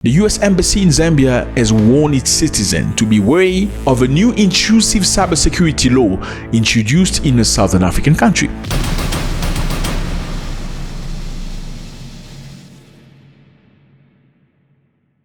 The US Embassy in Zambia has warned its citizens to be wary of a new intrusive cybersecurity law introduced in a southern African country.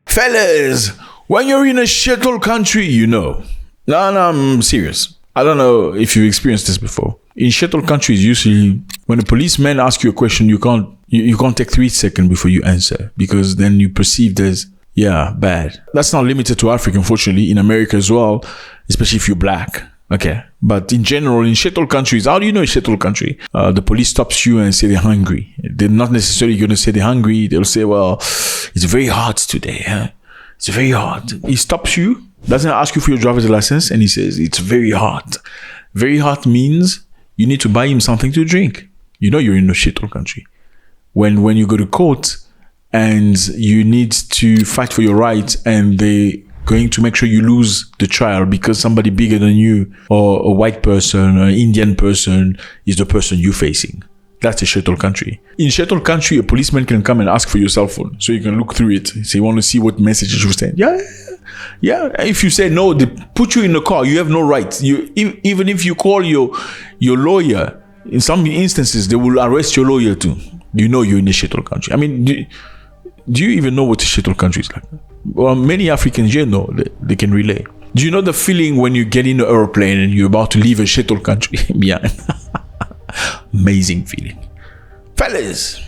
Fellas, when you're in a shithole country, you know. No, I'm serious. I don't know if you've experienced this before. In shithole countries, usually when a policeman asks you a question, you can't take 3 seconds before you answer, because then you perceive as, bad. That's not limited to Africa, unfortunately. In America as well, especially if you're black. Okay. But in general, in shithole countries, how do you know a shithole country? The police stops you and say they're hungry. They're not necessarily going to say they're hungry. They'll say, well, it's very hot today. Huh? It's very hot. He stops you, doesn't ask you for your driver's license, and he says, it's very hot. Very hot means you need to buy him something to drink. You know you're in a shithole country. When you go to court and you need to fight for your rights, and they're going to make sure you lose the trial because somebody bigger than you, or a white person or an Indian person, is the person you're facing. That's a shithole country. In shithole country, a policeman can come and ask for your cell phone so you can look through it. So you want to see what messages you send. Yeah. If you say no, they put you in the car. You have no rights. Even if you call your lawyer, in some instances, they will arrest your lawyer too. You know you're in a shithole country. I mean, do you even know what a shithole country is like? Well, many Africans here know they can relay. Do you know the feeling when you get in an airplane and you're about to leave a shithole country? Yeah. Amazing feeling. Fellas,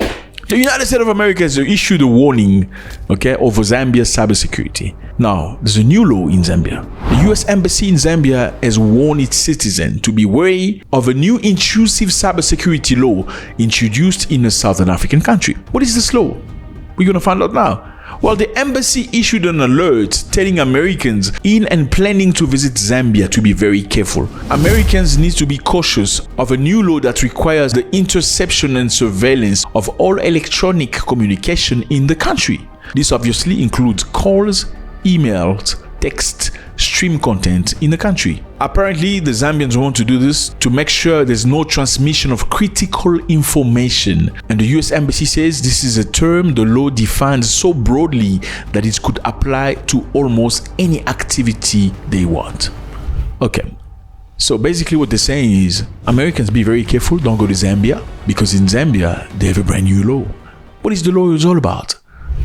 the United States of America has issued a warning, over Zambia's cybersecurity. Now, there's a new law in Zambia. The US Embassy in Zambia has warned its citizens to be wary of a new intrusive cybersecurity law introduced in a southern African country. What is this law? We're going to find out now. Well, the embassy issued an alert telling Americans in and planning to visit Zambia to be very careful. Americans need to be cautious of a new law that requires the interception and surveillance of all electronic communication in the country. This obviously includes calls, emails, text, stream content in the country. Apparently, the Zambians want to do this to make sure there's no transmission of critical information. And the US Embassy says this is a term the law defines so broadly that it could apply to almost any activity they want. Okay. So basically what they're saying is, Americans, be very careful, don't go to Zambia, because in Zambia, they have a brand new law. What is the law all about?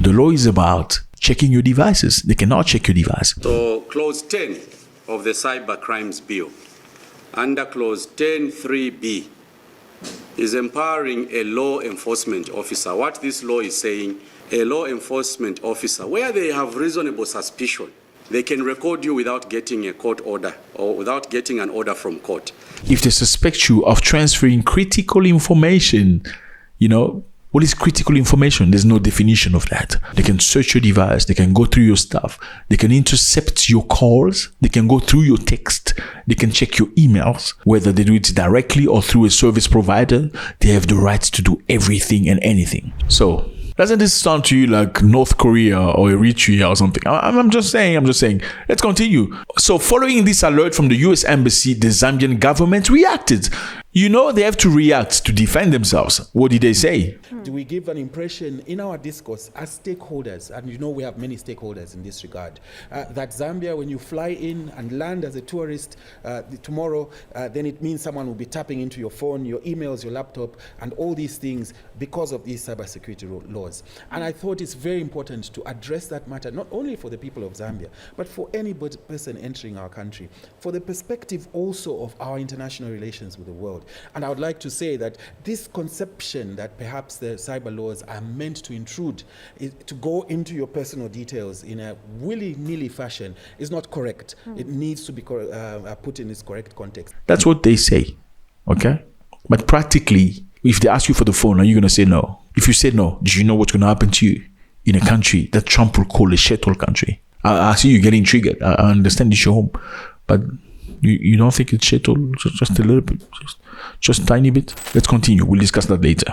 The law is about checking your devices. They cannot check your device. So clause 10 of the Cyber Crimes Bill, under clause 10(3)(b), is empowering a law enforcement officer. What this law is saying, a law enforcement officer, where they have reasonable suspicion, they can record you without getting a court order or without getting an order from court. If they suspect you of transferring critical information, what is critical information? There's no definition of that. They can search your device. They can go through your stuff. They can intercept your calls. They can go through your text. They can check your emails. Whether they do it directly or through a service provider, they have the rights to do everything and anything. So, doesn't this sound to you like North Korea or Eritrea or something? I'm just saying. Let's continue. So, following this alert from the US Embassy, the Zambian government reacted. They have to react to defend themselves. What did they say? Do we give an impression in our discourse as stakeholders, and we have many stakeholders in this regard, that Zambia, when you fly in and land as a tourist tomorrow, then it means someone will be tapping into your phone, your emails, your laptop, and all these things because of these cybersecurity laws. And I thought it's very important to address that matter, not only for the people of Zambia, but for any person entering our country, for the perspective also of our international relations with the world. And I would like to say that this conception that perhaps the cyber laws are meant to intrude, to go into your personal details in a willy-nilly fashion, is not correct. It needs to be put in its correct context. That's what they say, okay? But practically, if they ask you for the phone, are you going to say no? If you say no, do you know what's going to happen to you in a country that Trump will call a shithole country? I see you getting triggered. I understand it's your home, but you don't think it's shithole? Just a little bit, just a tiny bit. Let's continue. We'll discuss that later.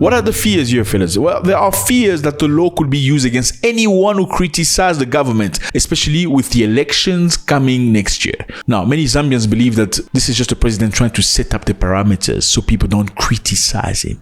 What are the fears here, fellas? Well, there are fears that the law could be used against anyone who criticizes the government, especially with the elections coming next year. Now, many Zambians believe that this is just the president trying to set up the parameters so people don't criticize him.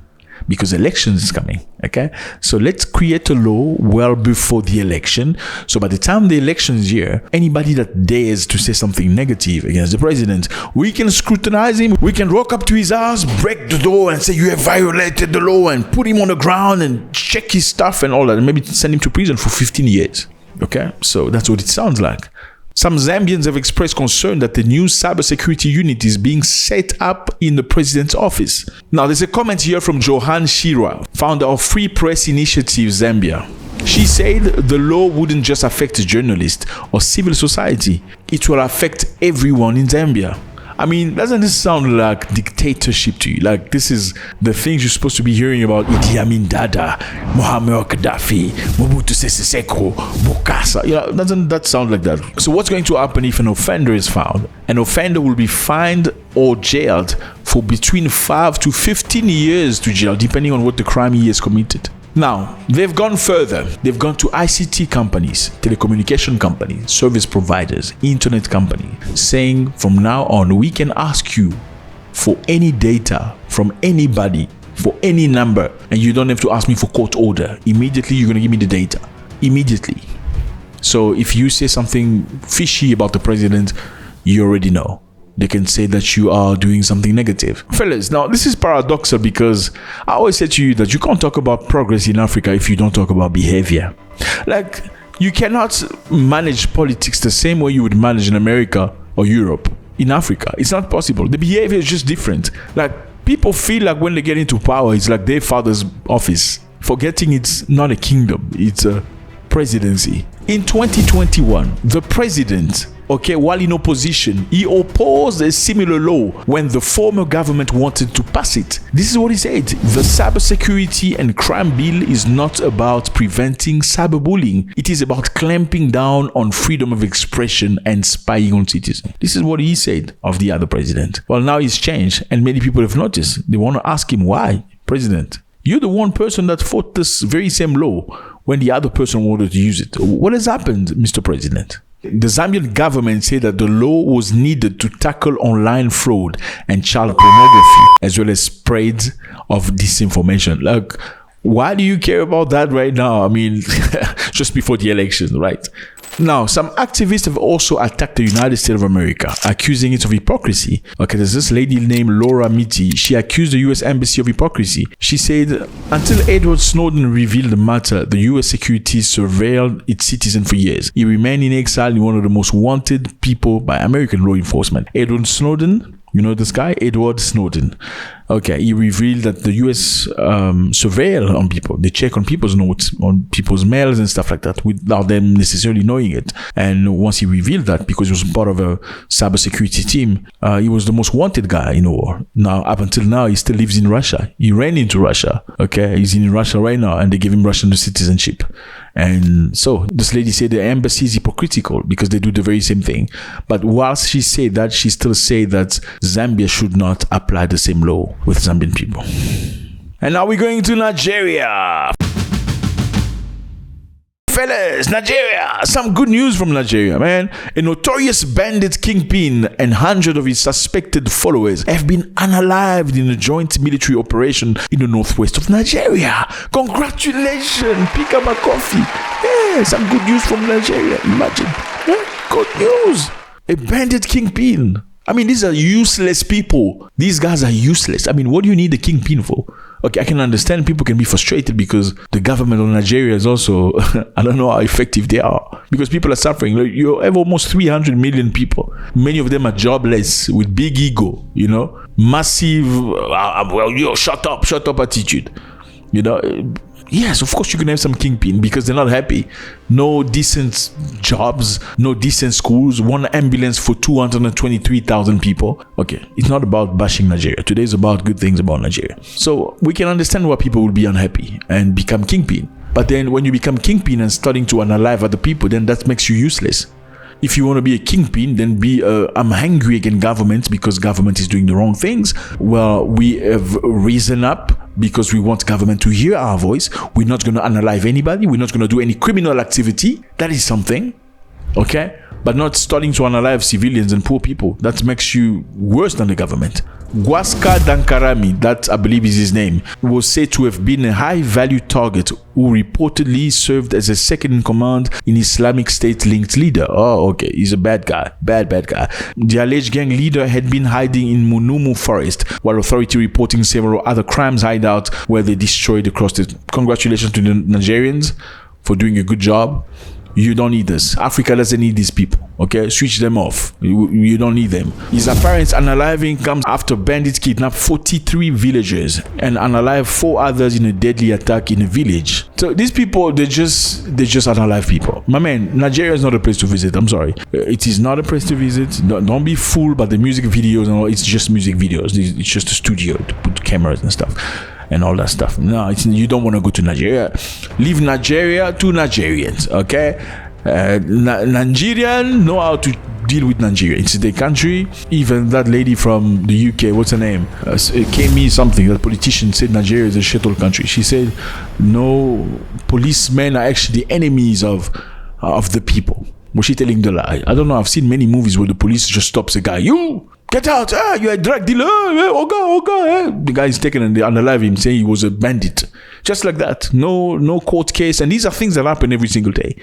because elections is coming. Okay, so let's create a law well before the election. So by the time the election is here, anybody that dares to say something negative against the president, we can scrutinize him. We can walk up to his house, break the door, and say you have violated the law, and put him on the ground and check his stuff and all that, and maybe send him to prison for 15 years. Okay, so that's what it sounds like. Some Zambians have expressed concern that the new cybersecurity unit is being set up in the president's office. Now, there's a comment here from Johan Shira, founder of Free Press Initiative Zambia. She said the law wouldn't just affect journalists or civil society, it will affect everyone in Zambia. I mean, doesn't this sound like dictatorship to you? Like, this is the things you're supposed to be hearing about Idi Amin Dada, Muammar Gaddafi, Mobutu Sese Seko, Mwekassa. You know, doesn't that sound like that? So what's going to happen if an offender is found? An offender will be fined or jailed for between 5 to 15 years to jail, depending on what the crime he has committed. Now, they've gone further. They've gone to ICT companies, telecommunication companies, service providers, internet companies, saying from now on, we can ask you for any data from anybody, for any number, and you don't have to ask me for court order. Immediately, you're going to give me the data. Immediately. So if you say something fishy about the president, you already know. They can say that you are doing something negative. Fellas, now this is paradoxal because I always say to you that you can't talk about progress in Africa if you don't talk about behavior. Like, you cannot manage politics the same way you would manage in America or Europe. In Africa, it's not possible. The behavior is just different. Like, people feel like when they get into power, it's like their father's office, forgetting it's not a kingdom, it's a presidency. In 2021, the president, while in opposition, he opposed a similar law when the former government wanted to pass it. This is what he said. The cybersecurity and crime bill is not about preventing cyberbullying. It is about clamping down on freedom of expression and spying on citizens. This is what he said of the other president. Well, now he's changed, and many people have noticed. They want to ask him, why, president? You're the one person that fought this very same law when the other person wanted to use it. What has happened, Mr. President? The Zambian government said that the law was needed to tackle online fraud and child pornography, as well as spread of disinformation. Like, why do you care about that right now? I mean, just before the election, right? Now, some activists have also attacked the United States of America, accusing it of hypocrisy. There's this lady named Laura Mitty. She accused the U.S. Embassy of hypocrisy. She said, until Edward Snowden revealed the matter, the U.S. security surveilled its citizens for years. He remained in exile in one of the most wanted people by American law enforcement. Edward Snowden, you know this guy? Edward Snowden. He revealed that the US surveil on people. They check on people's notes, on people's mails and stuff like that without them necessarily knowing it. And once he revealed that, because he was part of a cybersecurity team, he was the most wanted guy in the war. Now, up until now, he still lives in Russia. He ran into Russia. He's in Russia right now, and they gave him Russian citizenship. And so this lady said the embassy is hypocritical because they do the very same thing. But whilst she said that, she still said that Zambia should not apply the same law with Zambian people. And now we're going to Nigeria. Fellas, Nigeria. Some good news from Nigeria, man. A notorious bandit kingpin and 100 of his suspected followers have been unalived in a joint military operation in the northwest of Nigeria. Congratulations, pick up a coffee. Yeah, some good news from Nigeria. Imagine. Yeah, good news. A bandit kingpin. I mean, these are useless people. These guys are useless. I mean, what do you need a kingpin for? I can understand people can be frustrated because the government of Nigeria is also, I don't know how effective they are. Because people are suffering. You have almost 300 million people. Many of them are jobless with big ego, massive, shut up attitude. Yes, of course you can have some kingpin because they're not happy. No decent jobs, no decent schools, one ambulance for 223,000 people. It's not about bashing Nigeria. Today is about good things about Nigeria. So we can understand why people will be unhappy and become kingpin. But then when you become kingpin and starting to unalive other people, then that makes you useless. If you want to be a kingpin, then I'm angry against government because government is doing the wrong things. Well, we have risen up because we want government to hear our voice. We're not going to unalive anybody. We're not going to do any criminal activity. That is something. but not starting to unalive civilians and poor people. That makes you worse than the government. Mwekassa Dankarami, that I believe is his name, was said to have been a high-value target who reportedly served as a second-in-command in Islamic State-linked leader. Oh, okay, he's a bad guy, bad guy. The alleged gang leader had been hiding in Munumu forest, while authority reporting several other crimes hideouts where they destroyed across the... Congratulations to the Nigerians for doing a good job. You don't need this. Africa doesn't need these people. Okay, switch them off. You don't need them. His apparent unaliving comes after bandits kidnapped 43 villagers and unalive 4 others in a deadly attack in a village. So these people, they just unalive people. My man, Nigeria is not a place to visit. I'm sorry, it is not a place to visit. Don't be fooled by the music videos and all. It's just music videos. It's just a studio to put cameras and stuff and all that stuff. No, you don't want to go to Nigeria. Leave Nigeria to Nigerians, okay? Nigerian know how to deal with Nigeria. It's their country. Even that lady from the UK, what's her name? Kemi something, that politician said Nigeria is a shithole country. She said, no, policemen are actually the enemies of the people. Was she telling the lie? I don't know. I've seen many movies where the police just stops a guy. You! Get out! You're a drug dealer! The guy is taken and they unalive him, saying he was a bandit. Just like that. No court case. And these are things that happen every single day.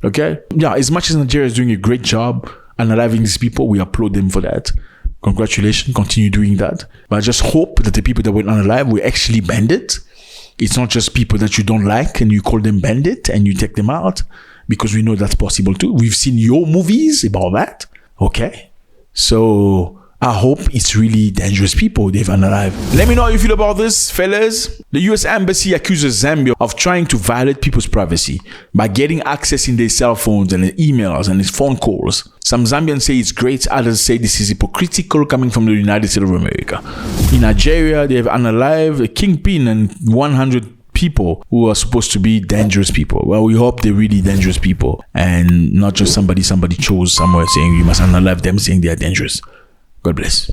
Okay? Yeah, as much as Nigeria is doing a great job unaliving these people, we applaud them for that. Congratulations. Continue doing that. But I just hope that the people that went unalive were actually bandits. It's not just people that you don't like and you call them bandit and you take them out. Because we know that's possible too. We've seen your movies about that. Okay? So I hope it's really dangerous people they've unalived. Let me know how you feel about this, fellas. The US Embassy accuses Zambia of trying to violate people's privacy by getting access in their cell phones and their emails and their phone calls. Some Zambians say it's great, others say this is hypocritical coming from the United States of America. In Nigeria, they have unalived a kingpin and 100 people who are supposed to be dangerous people. Well, we hope they're really dangerous people and not just somebody chose somewhere saying you must unalive them saying they are dangerous. God bless.